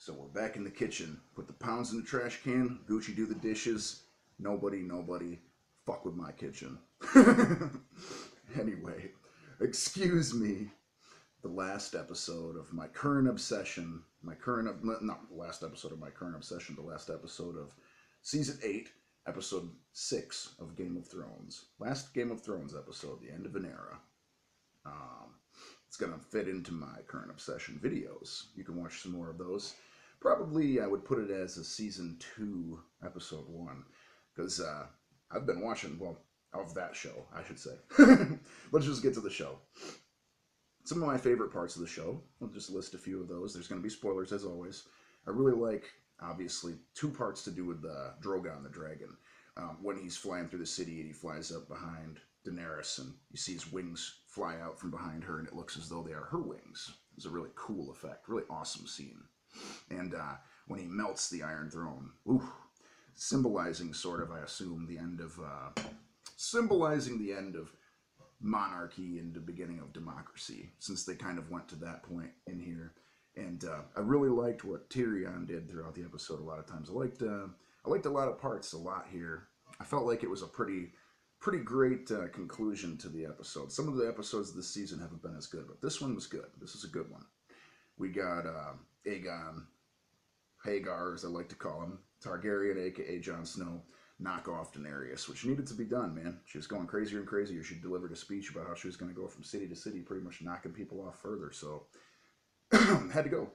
So we're back in the kitchen. Put the pounds in the trash can. Gucci do the dishes. Nobody fuck with my kitchen. Anyway, excuse me. The last episode of my current obsession. Not the last episode of my current obsession. The last episode of season 8, episode 6 of Game of Thrones. Last Game of Thrones episode, the end of an era. It's gonna fit into my current obsession videos. You can watch some more of those. Probably I would put it as a season 2, episode 1, because I've been watching, well, of that show, I should say. Let's just get to the show. Some of my favorite parts of the show, I'll just list a few of those. There's going to be spoilers, as always. I really like, obviously, 2 parts to do with Drogon the Dragon. When he's flying through the city and he flies up behind Daenerys and you see his wings fly out from behind her and it looks as though they are her wings. It's a really cool effect, really awesome scene. And when he melts the Iron Throne, symbolizing sort of, I assume, the end of monarchy and the beginning of democracy, since they kind of went to that point in here. And I really liked what Tyrion did throughout the episode. A lot of times, I liked a lot of parts a lot here. I felt like it was a pretty great conclusion to the episode. Some of the episodes this season haven't been as good, but this one was good. This is a good one. We got Aegon, Hagar, as I like to call him, Targaryen, aka Jon Snow, knock off Daenerys, which needed to be done, man. She was going crazier and crazier. She delivered a speech about how she was going to go from city to city, pretty much knocking people off further. So, had to go.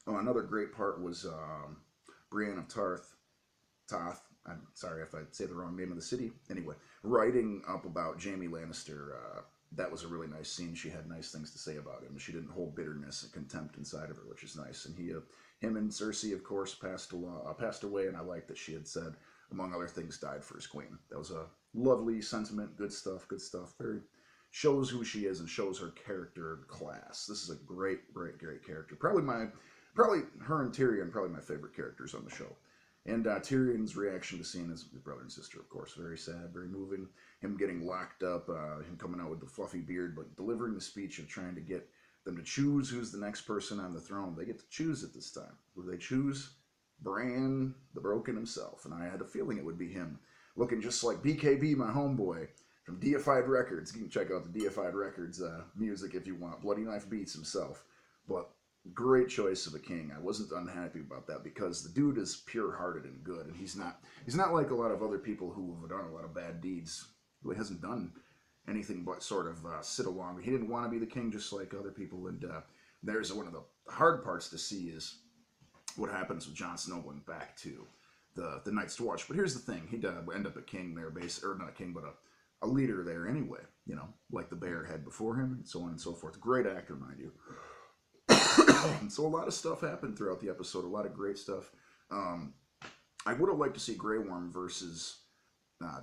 Oh, another great part was Brienne of Tarth. I'm sorry if I say the wrong name of the city. Anyway, writing up about Jaime Lannister. That was a really nice scene. She had nice things to say about him. She didn't hold bitterness and contempt inside of her, which is nice. And him and Cersei, of course, passed away, and I like that she had said, among other things, died for his queen. That was a lovely sentiment. Good stuff. Very shows who she is and shows her character class. This is a great character. Probably her and Tyrion, probably my favorite characters on the show. And Tyrion's reaction to seeing his brother and sister, of course, very sad, very moving. Him getting locked up, him coming out with the fluffy beard, but delivering the speech of trying to get them to choose who's the next person on the throne. They get to choose it this time. Who they choose? Bran the Broken himself. And I had a feeling it would be him. Looking just like BKB, my homeboy, from Deified Records. You can check out the Deified Records music if you want. Bloody Knife Beats himself. But great choice of a king. I wasn't unhappy about that because the dude is pure-hearted and good, and he's not like a lot of other people who have done a lot of bad deeds. He hasn't done anything but sort of sit along. He didn't want to be the king just like other people, and there's one of the hard parts to see is what happens with Jon Snow going back to the Night's Watch. But here's the thing: he'd end up a king there, or not a king, but a leader there anyway. You know, like the bear had before him, and so on and so forth. Great actor, mind you. So a lot of stuff happened throughout the episode, a lot of great stuff. I would have liked to see Grey Worm versus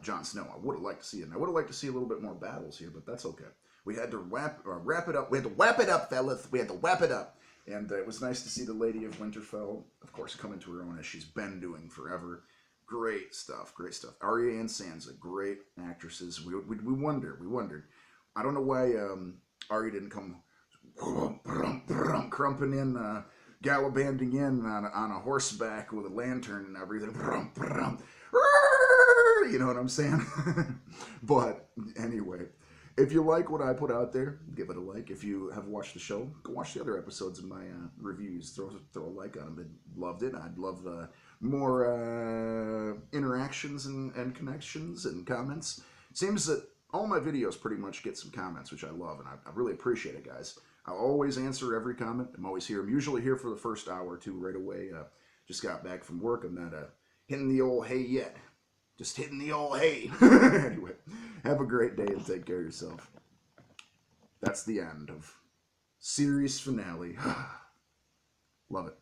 Jon Snow. I would have liked to see it. And I would have liked to see a little bit more battles here, but that's okay. We had to wrap it up. We had to wrap it up, fellas. We had to wrap it up. And it was nice to see the Lady of Winterfell, of course, come into her own as she's been doing forever. Great stuff. Arya and Sansa, great actresses. We wondered. I don't know why Arya didn't come crumping in, gallivanding in on a horseback with a lantern and everything. You know what I'm saying? But anyway, if you like what I put out there, give it a like. If you have watched the show, go watch the other episodes of my reviews. Throw a like on them. I loved it. I'd love more interactions and connections and comments. It seems that all my videos pretty much get some comments, which I love, and I really appreciate it, guys. I'll always answer every comment. I'm always here. I'm usually here for the first hour or two right away. Just got back from work. I'm not hitting the old hay yet. Just hitting the old hay. Anyway, have a great day and take care of yourself. That's the end of series finale. Love it.